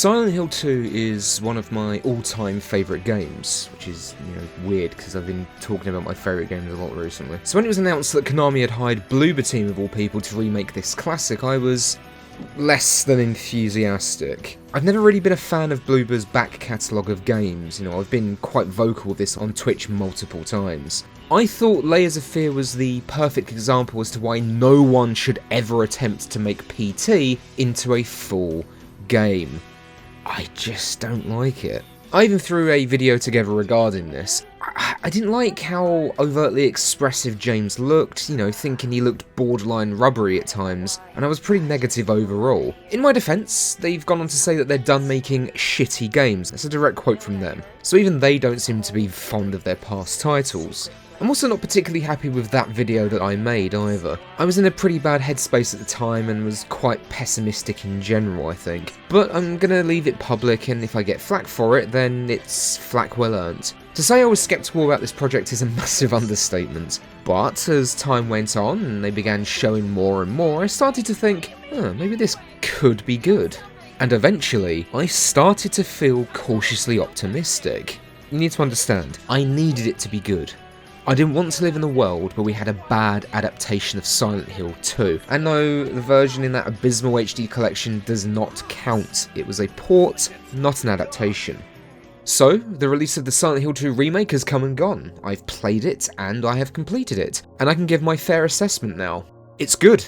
Silent Hill 2 is one of my all-time favourite games, which is, weird because I've been talking about my favourite games a lot recently. So when it was announced that Konami had hired Bloober Team of all people to remake this classic, I was less than enthusiastic. I've never really been a fan of Bloober's back catalogue of games, I've been quite vocal with this on Twitch multiple times. I thought Layers of Fear was the perfect example as to why no one should ever attempt to make PT into a full game. I just don't like it. I even threw a video together regarding this. I didn't like how overtly expressive James looked, thinking he looked borderline rubbery at times, and I was pretty negative overall. In my defense, they've gone on to say that they're done making shitty games. That's a direct quote from them. So even they don't seem to be fond of their past titles. I'm also not particularly happy with that video that I made either. I was in a pretty bad headspace at the time and was quite pessimistic in general, I think. But I'm gonna leave it public, and if I get flack for it, then it's flack well earned. To say I was skeptical about this project is a massive understatement. But as time went on and they began showing more and more, I started to think, maybe this could be good. And eventually, I started to feel cautiously optimistic. You need to understand, I needed it to be good. I didn't want to live in a world where we had a bad adaptation of Silent Hill 2. And no, the version in that abysmal HD collection does not count. It was a port, not an adaptation. So, the release of the Silent Hill 2 remake has come and gone. I've played it, and I have completed it. And I can give my fair assessment now. It's good.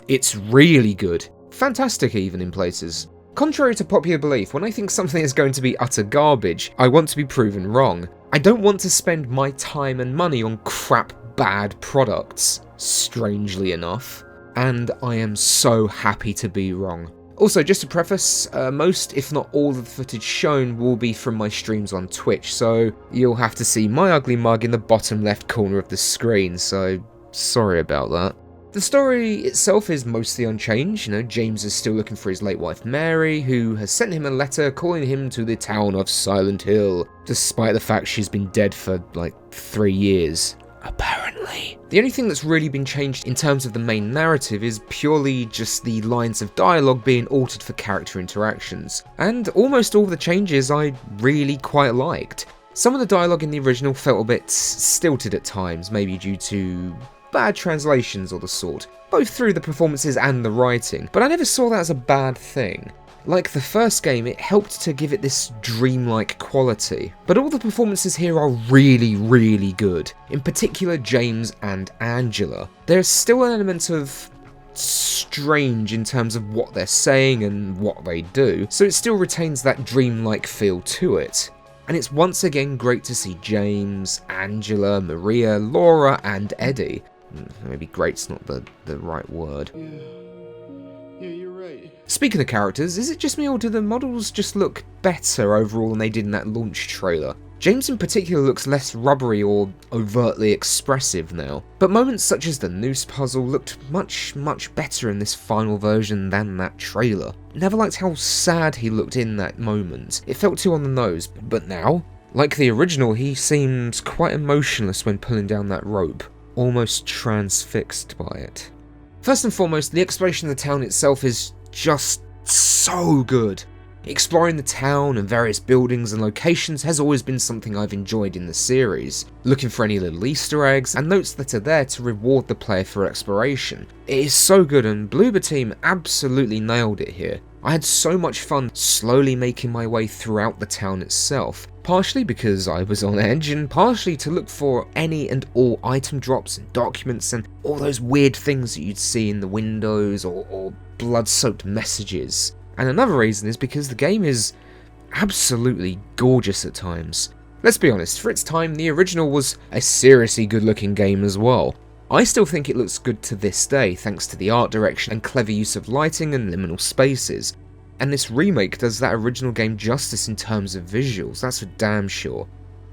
It's really good. Fantastic even in places. Contrary to popular belief, when I think something is going to be utter garbage, I want to be proven wrong. I don't want to spend my time and money on crap bad products, strangely enough. And I am so happy to be wrong. Also, just to preface, most, if not all, of the footage shown will be from my streams on Twitch, so you'll have to see my ugly mug in the bottom left corner of the screen, so sorry about that. The story itself is mostly unchanged. James is still looking for his late wife Mary, who has sent him a letter calling him to the town of Silent Hill, despite the fact she's been dead for like 3 years. Apparently. The only thing that's really been changed in terms of the main narrative is purely just the lines of dialogue being altered for character interactions, and almost all the changes I really quite liked. Some of the dialogue in the original felt a bit stilted at times, maybe due to bad translations or the sort, both through the performances and the writing, but I never saw that as a bad thing. Like the first game, it helped to give it this dreamlike quality, but all the performances here are really, really good, in particular James and Angela. There's still an element of strange in terms of what they're saying and what they do, so it still retains that dreamlike feel to it. And it's once again great to see James, Angela, Maria, Laura and Eddie. Maybe great's not the right word. Yeah, you're right. Speaking of characters, is it just me or do the models just look better overall than they did in that launch trailer? James in particular looks less rubbery or overtly expressive now, but moments such as the noose puzzle looked much better in this final version than that trailer. Never liked how sad he looked in that moment. It felt too on the nose, but now, like the original, he seemed quite emotionless when pulling down that rope, almost transfixed by it. First and foremost, the exploration of the town itself is just so good. Exploring the town and various buildings and locations has always been something I've enjoyed in the series, looking for any little Easter eggs and notes that are there to reward the player for exploration. It is so good, and Bloober Team absolutely nailed it here. I had so much fun slowly making my way throughout the town itself, partially because I was on edge and partially to look for any and all item drops and documents and all those weird things that you'd see in the windows or blood-soaked messages. And another reason is because the game is absolutely gorgeous at times. Let's be honest, for its time, the original was a seriously good-looking game as well. I still think it looks good to this day, thanks to the art direction and clever use of lighting and liminal spaces. And this remake does that original game justice in terms of visuals, that's for damn sure.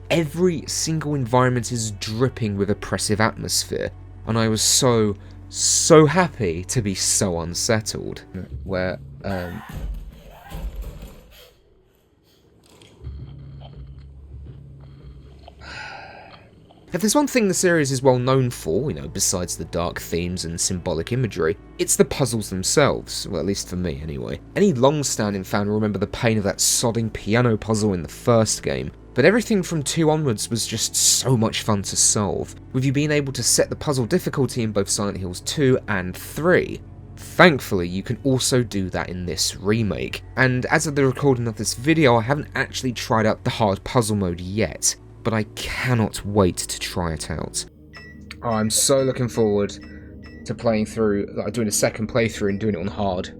Every single environment is dripping with oppressive atmosphere, and I was so happy to be so unsettled. Where, If there's one thing the series is well known for, besides the dark themes and symbolic imagery, it's the puzzles themselves, well at least for me anyway. Any long-standing fan will remember the pain of that sodding piano puzzle in the first game, but everything from 2 onwards was just so much fun to solve, with you being able to set the puzzle difficulty in both Silent Hills 2 and 3. Thankfully, you can also do that in this remake, and as of the recording of this video, I haven't actually tried out the hard puzzle mode yet, but I cannot wait to try it out. Oh, I'm so looking forward to playing through, doing a second playthrough and doing it on hard.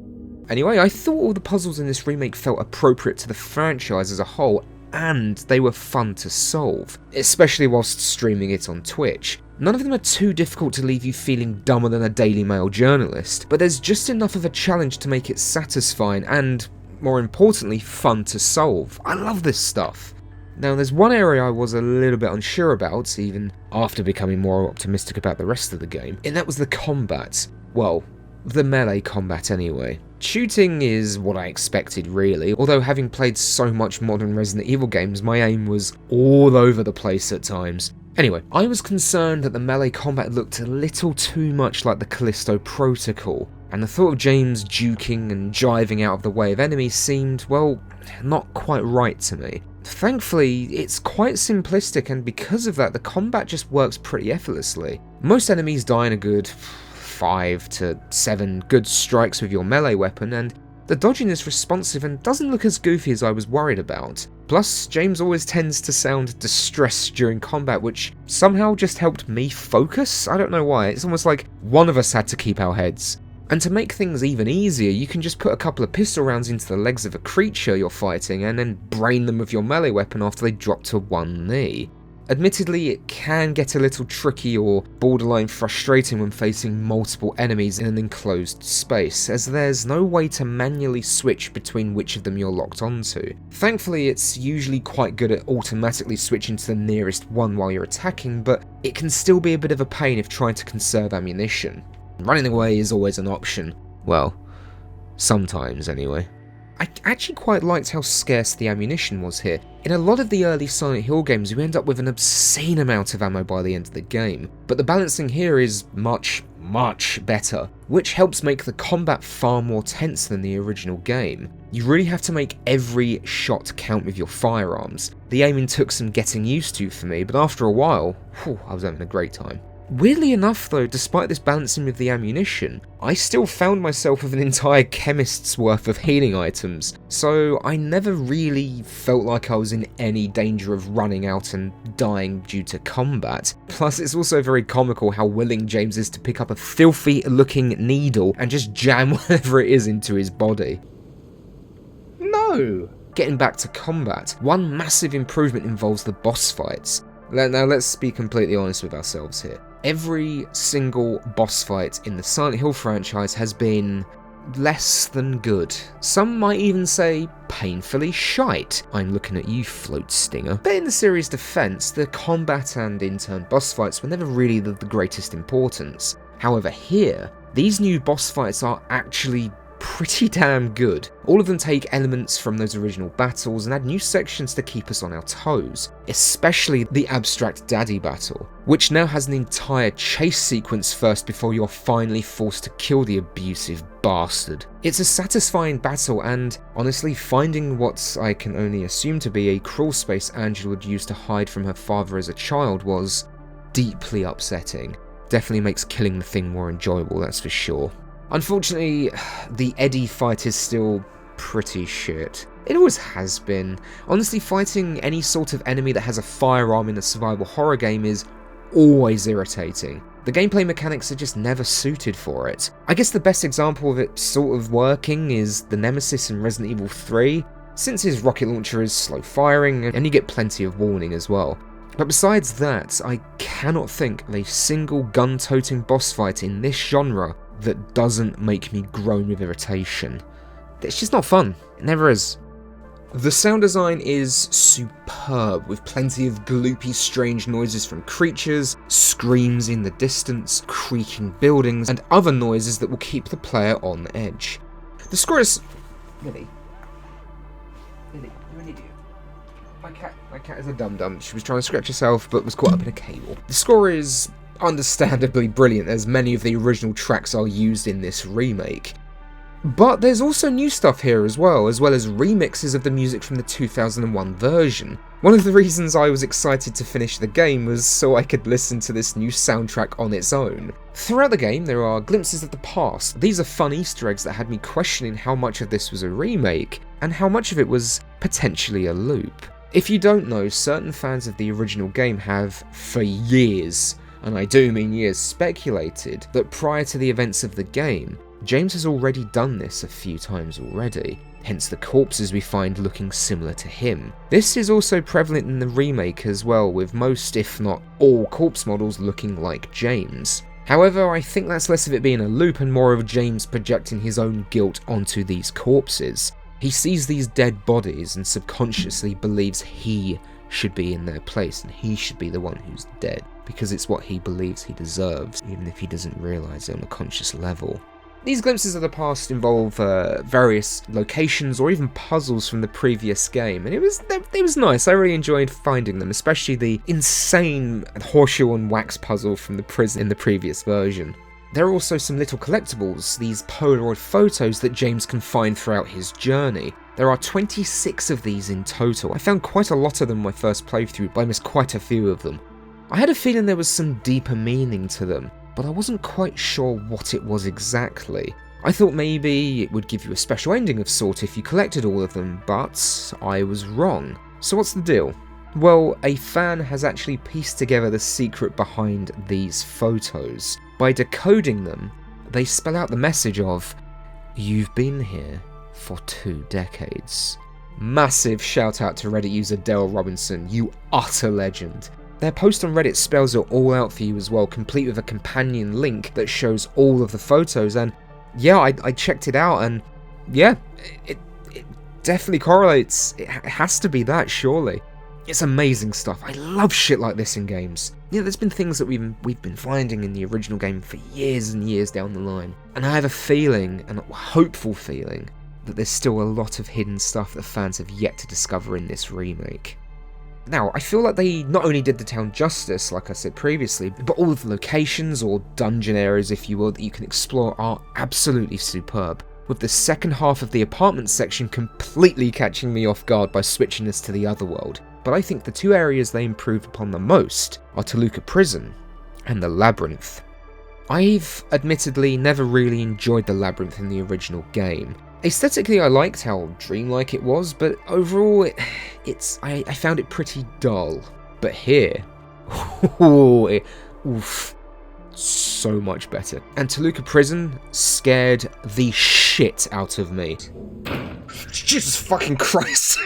Anyway, I thought all the puzzles in this remake felt appropriate to the franchise as a whole, and they were fun to solve, especially whilst streaming it on Twitch. None of them are too difficult to leave you feeling dumber than a Daily Mail journalist, but there's just enough of a challenge to make it satisfying and, more importantly, fun to solve. I love this stuff. Now, there's one area I was a little bit unsure about, even after becoming more optimistic about the rest of the game, and that was the combat. Well, the melee combat anyway. Shooting is what I expected really, although having played so much modern Resident Evil games, my aim was all over the place at times. Anyway, I was concerned that the melee combat looked a little too much like the Callisto Protocol, and the thought of James juking and jiving out of the way of enemies seemed, well, not quite right to me. Thankfully, it's quite simplistic, and because of that, the combat just works pretty effortlessly. Most enemies die in a good 5 to 7 good strikes with your melee weapon, and the dodging is responsive and doesn't look as goofy as I was worried about. Plus, James always tends to sound distressed during combat, which somehow just helped me focus? I don't know why, it's almost like one of us had to keep our heads. And to make things even easier, you can just put a couple of pistol rounds into the legs of a creature you're fighting and then brain them with your melee weapon after they drop to one knee. Admittedly, it can get a little tricky or borderline frustrating when facing multiple enemies in an enclosed space, as there's no way to manually switch between which of them you're locked onto. Thankfully, it's usually quite good at automatically switching to the nearest one while you're attacking, but it can still be a bit of a pain if trying to conserve ammunition. Running away is always an option. Well, sometimes anyway. I actually quite liked how scarce the ammunition was here. In a lot of the early Silent Hill games, you end up with an obscene amount of ammo by the end of the game, but the balancing here is much better, which helps make the combat far more tense than the original game. You really have to make every shot count with your firearms. The aiming took some getting used to for me, but after a while, I was having a great time. Weirdly enough though, despite this balancing with the ammunition, I still found myself with an entire chemist's worth of healing items, so I never really felt like I was in any danger of running out and dying due to combat. Plus, it's also very comical how willing James is to pick up a filthy looking needle and just jam whatever it is into his body. No! Getting back to combat, one massive improvement involves the boss fights. Now let's be completely honest with ourselves here. Every single boss fight in the Silent Hill franchise has been less than good. Some might even say painfully shite. I'm looking at you, Float Stinger. But in the series' defense, the combat and in turn boss fights were never really the greatest importance. However, here, these new boss fights are actually pretty damn good. All of them take elements from those original battles and add new sections to keep us on our toes, especially the abstract daddy battle, which now has an entire chase sequence first before you're finally forced to kill the abusive bastard. It's a satisfying battle, and honestly, finding what I can only assume to be a crawl space Angela would use to hide from her father as a child was deeply upsetting. Definitely makes killing the thing more enjoyable, that's for sure. Unfortunately, the Eddie fight is still pretty shit. It always has been. Honestly, fighting any sort of enemy that has a firearm in a survival horror game is always irritating. The gameplay mechanics are just never suited for it. I guess the best example of it sort of working is the Nemesis in Resident Evil 3, since his rocket launcher is slow firing and you get plenty of warning as well. But besides that, I cannot think of a single gun-toting boss fight in this genre that doesn't make me groan with irritation. It's just not fun. It never is. The sound design is superb, with plenty of gloopy, strange noises from creatures, screams in the distance, creaking buildings, and other noises that will keep the player on edge. The score is... Lily, you're an idiot. My cat is a dum-dum. She was trying to scratch herself, but was caught up in a cable. The score is understandably brilliant, as many of the original tracks are used in this remake. But there's also new stuff here as well as remixes of the music from the 2001 version. One of the reasons I was excited to finish the game was so I could listen to this new soundtrack on its own. Throughout the game, there are glimpses of the past. These are fun Easter eggs that had me questioning how much of this was a remake, and how much of it was potentially a loop. If you don't know, certain fans of the original game have, for years, and I do mean years, speculated that prior to the events of the game, James has already done this a few times already, hence the corpses we find looking similar to him. This is also prevalent in the remake as well, with most, if not all, corpse models looking like James. However, I think that's less of it being a loop and more of James projecting his own guilt onto these corpses. He sees these dead bodies and subconsciously believes he should be in their place and he should be the one who's dead, because it's what he believes he deserves, even if he doesn't realise it on a conscious level. These glimpses of the past involve various locations or even puzzles from the previous game, and it was nice. I really enjoyed finding them, especially the insane horseshoe and wax puzzle from the prison in the previous version. There are also some little collectibles, these Polaroid photos that James can find throughout his journey. There are 26 of these in total. I found quite a lot of them in my first playthrough, but I missed quite a few of them. I had a feeling there was some deeper meaning to them, but I wasn't quite sure what it was exactly. I thought maybe it would give you a special ending of sort if you collected all of them, but I was wrong. So what's the deal? Well, a fan has actually pieced together the secret behind these photos. By decoding them, they spell out the message of, "You've been here for 2 decades. Massive shout out to Reddit user Dale Robinson, you utter legend. Their post on Reddit spells it all out for you as well, complete with a companion link that shows all of the photos, and yeah, I checked it out, and yeah, it definitely correlates. It has to be that, surely. It's amazing stuff. I love shit like this in games. Yeah, there's been things that we've been finding in the original game for years and years down the line, and I have a feeling, and a hopeful feeling, that there's still a lot of hidden stuff that fans have yet to discover in this remake. Now, I feel like they not only did the town justice, like I said previously, but all of the locations, or dungeon areas if you will, that you can explore are absolutely superb, with the second half of the apartment section completely catching me off guard by switching us to the other world. But I think the 2 areas they improved upon the most are Toluca Prison and the Labyrinth. I've admittedly never really enjoyed the Labyrinth in the original game. Aesthetically, I liked how dreamlike it was, but overall, I found it pretty dull. But here, oof, so much better. And Toluca Prison scared the shit out of me. Jesus fucking Christ.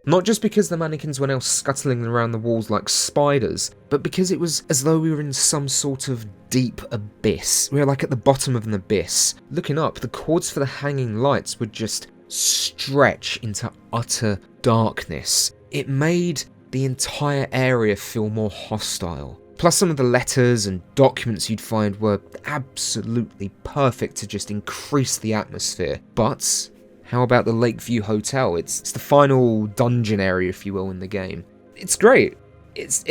Not just because the mannequins were now scuttling around the walls like spiders, but because it was as though we were in some sort of deep abyss. We were like at the bottom of an abyss. Looking up, the cords for the hanging lights would just stretch into utter darkness. It made the entire area feel more hostile. Plus some of the letters and documents you'd find were absolutely perfect to just increase the atmosphere. But how about the Lakeview Hotel? It's the final dungeon area, if you will, in the game. It's great. It's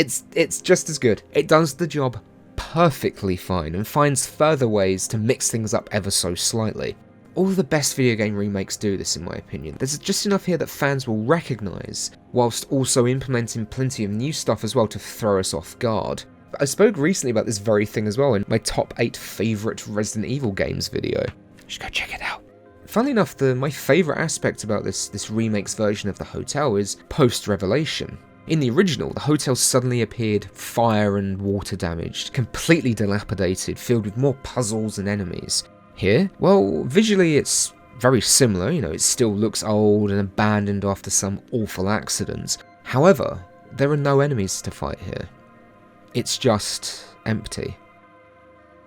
just as good. It does the job perfectly fine and finds further ways to mix things up ever so slightly. All of the best video game remakes do this, in my opinion. There's just enough here that fans will recognise, whilst also implementing plenty of new stuff as well to throw us off guard. I spoke recently about this very thing as well in my top 8 favourite Resident Evil games video. You should go check it out. Funnily enough, my favourite aspect about this remake's version of the hotel is post-revelation. In the original, the hotel suddenly appeared fire and water damaged, completely dilapidated, filled with more puzzles and enemies. Here, well, visually it's very similar, it still looks old and abandoned after some awful accident. However, there are no enemies to fight here. It's just empty.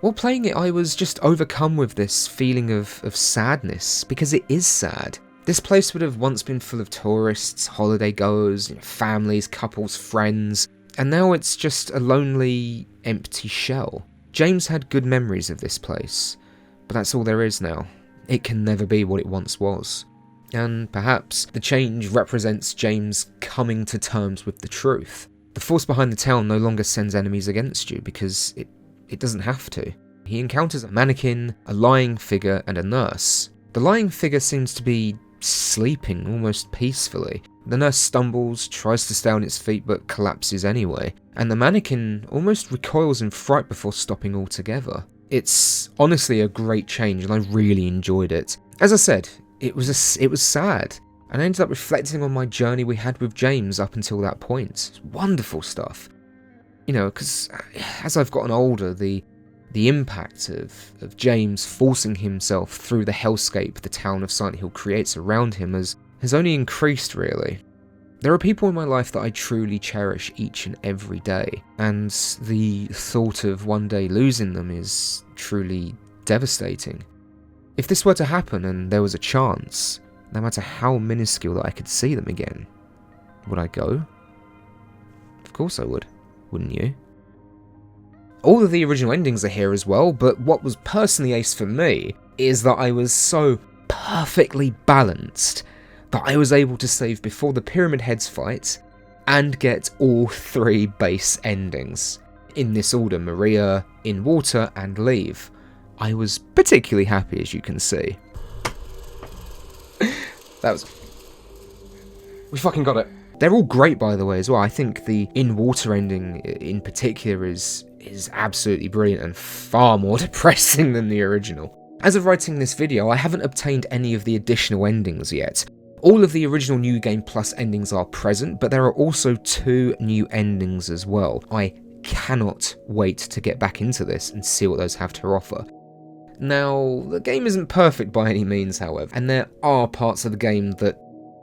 While playing it, I was just overcome with this feeling of sadness, because it is sad. This place would have once been full of tourists, holiday goers, families, couples, friends, and now it's just a lonely, empty shell. James had good memories of this place, but that's all there is now. It can never be what it once was. And perhaps the change represents James coming to terms with the truth. The force behind the town no longer sends enemies against you because it doesn't have to. He encounters a mannequin, a lying figure, and a nurse. The lying figure seems to be sleeping almost peacefully. The nurse stumbles, tries to stay on its feet but collapses anyway, and the mannequin almost recoils in fright before stopping altogether. It's honestly a great change and I really enjoyed it. As I said, it was sad, and I ended up reflecting on my journey we had with James up until that point. It's wonderful stuff. You know, because as I've gotten older, the impact of James forcing himself through the hellscape the town of Silent Hill creates around him has only increased, really. There are people in my life that I truly cherish each and every day, and the thought of one day losing them is truly devastating. If this were to happen and there was a chance, no matter how minuscule that I could see them again, would I go? Of course I would, wouldn't you? All of the original endings are here as well, but what was personally ace for me is that I was so perfectly balanced that I was able to save before the Pyramid Heads fight and get all 3 base endings. In this order: Maria, In Water, and Leave. I was particularly happy, as you can see. We fucking got it. They're all great, by the way, as well. I think the In Water ending in particular is absolutely brilliant and far more depressing than the original. As of writing this video, I haven't obtained any of the additional endings yet. All of the original New Game Plus endings are present, but there are also 2 new endings as well. I cannot wait to get back into this and see what those have to offer. Now, the game isn't perfect by any means, however, and there are parts of the game that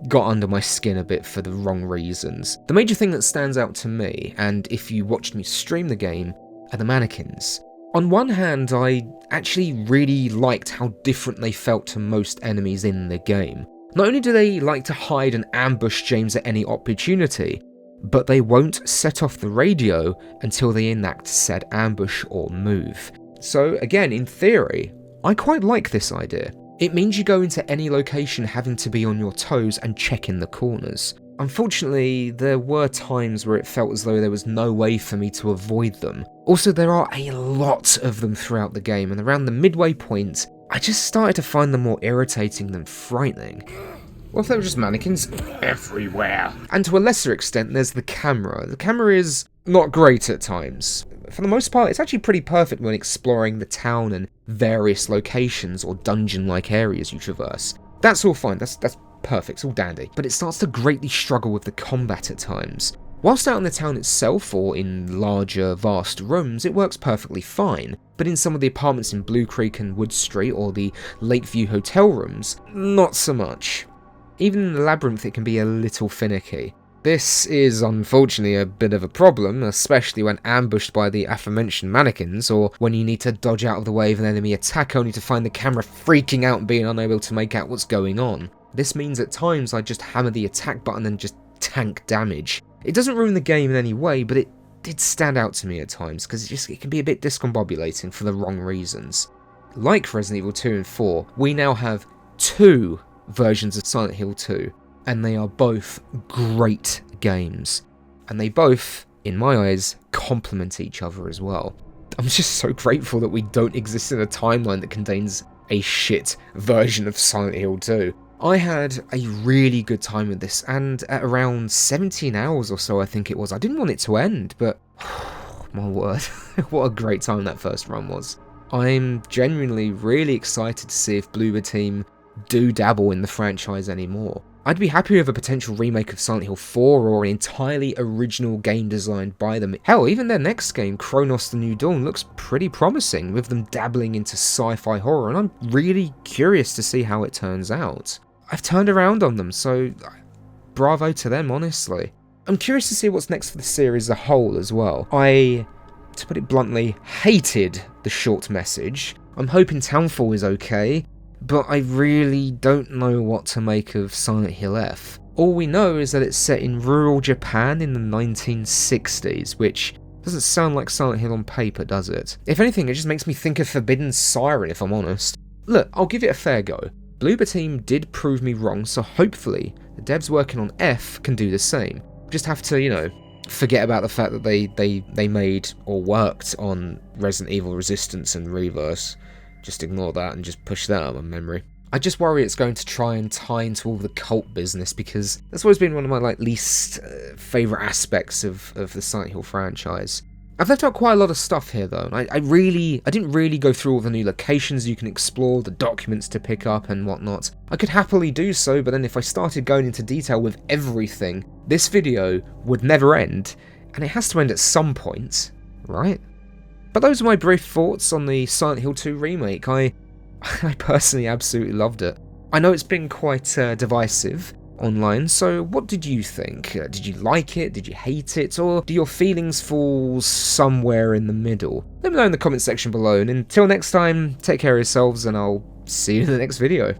got under my skin a bit for the wrong reasons. The major thing that stands out to me, and if you watched me stream the game, are the mannequins. On one hand, I actually really liked how different they felt to most enemies in the game. Not only do they like to hide and ambush James at any opportunity, but they won't set off the radio until they enact said ambush or move. So again, in theory, I quite like this idea. It means you go into any location having to be on your toes and check in the corners. Unfortunately, there were times where it felt as though there was no way for me to avoid them. Also, there are a lot of them throughout the game, and around the midway point, I just started to find them more irritating than frightening. What if they were just mannequins everywhere? And to a lesser extent, there's the camera. The camera is not great at times. For the most part, it's actually pretty perfect when exploring the town and various locations or dungeon-like areas you traverse. That's all fine, that's perfect, it's all dandy. But it starts to greatly struggle with the combat at times. Whilst out in the town itself, or in larger, vast rooms, it works perfectly fine, but in some of the apartments in Blue Creek and Wood Street, or the Lakeview hotel rooms, not so much. Even in the labyrinth it can be a little finicky. This is unfortunately a bit of a problem, especially when ambushed by the aforementioned mannequins, or when you need to dodge out of the way of an enemy attack only to find the camera freaking out and being unable to make out what's going on. This means at times I just hammer the attack button and just tank damage. It doesn't ruin the game in any way, but it did stand out to me at times, because it can be a bit discombobulating for the wrong reasons. Like Resident Evil 2 and 4, we now have 2 versions of Silent Hill 2, and they are both great games. And they both, in my eyes, complement each other as well. I'm just so grateful that we don't exist in a timeline that contains a shit version of Silent Hill 2. I had a really good time with this, and at around 17 hours or so I think it was, I didn't want it to end, but my word, what a great time that first run was. I'm genuinely really excited to see if Bloober Team do dabble in the franchise anymore. I'd be happy with a potential remake of Silent Hill 4 or an entirely original game designed by them. Hell, even their next game, Chronos: The New Dawn, looks pretty promising, with them dabbling into sci-fi horror, and I'm really curious to see how it turns out. I've turned around on them, so bravo to them, honestly. I'm curious to see what's next for the series as a whole as well. I, to put it bluntly, hated the short message. I'm hoping Townfall is okay, but I really don't know what to make of Silent Hill F. All we know is that it's set in rural Japan in the 1960s, which doesn't sound like Silent Hill on paper, does it? If anything, it just makes me think of Forbidden Siren, if I'm honest. Look, I'll give it a fair go. Bloober Team did prove me wrong, so hopefully the devs working on F can do the same. Just have to, forget about the fact that they made or worked on Resident Evil Resistance and Reverse. Just ignore that and just push that out of my memory. I just worry it's going to try and tie into all the cult business, because that's always been one of my least favourite aspects of the Silent Hill franchise. I've left out quite a lot of stuff here though. I didn't really go through all the new locations you can explore, the documents to pick up and whatnot. I could happily do so, but then if I started going into detail with everything, this video would never end, and it has to end at some point, right? But those are my brief thoughts on the Silent Hill 2 remake. I personally absolutely loved it. I know it's been quite divisive online, so what did you think? Did you like it? Did you hate it? Or do your feelings fall somewhere in the middle? Let me know in the comment section below, and until next time, take care of yourselves, and I'll see you in the next video.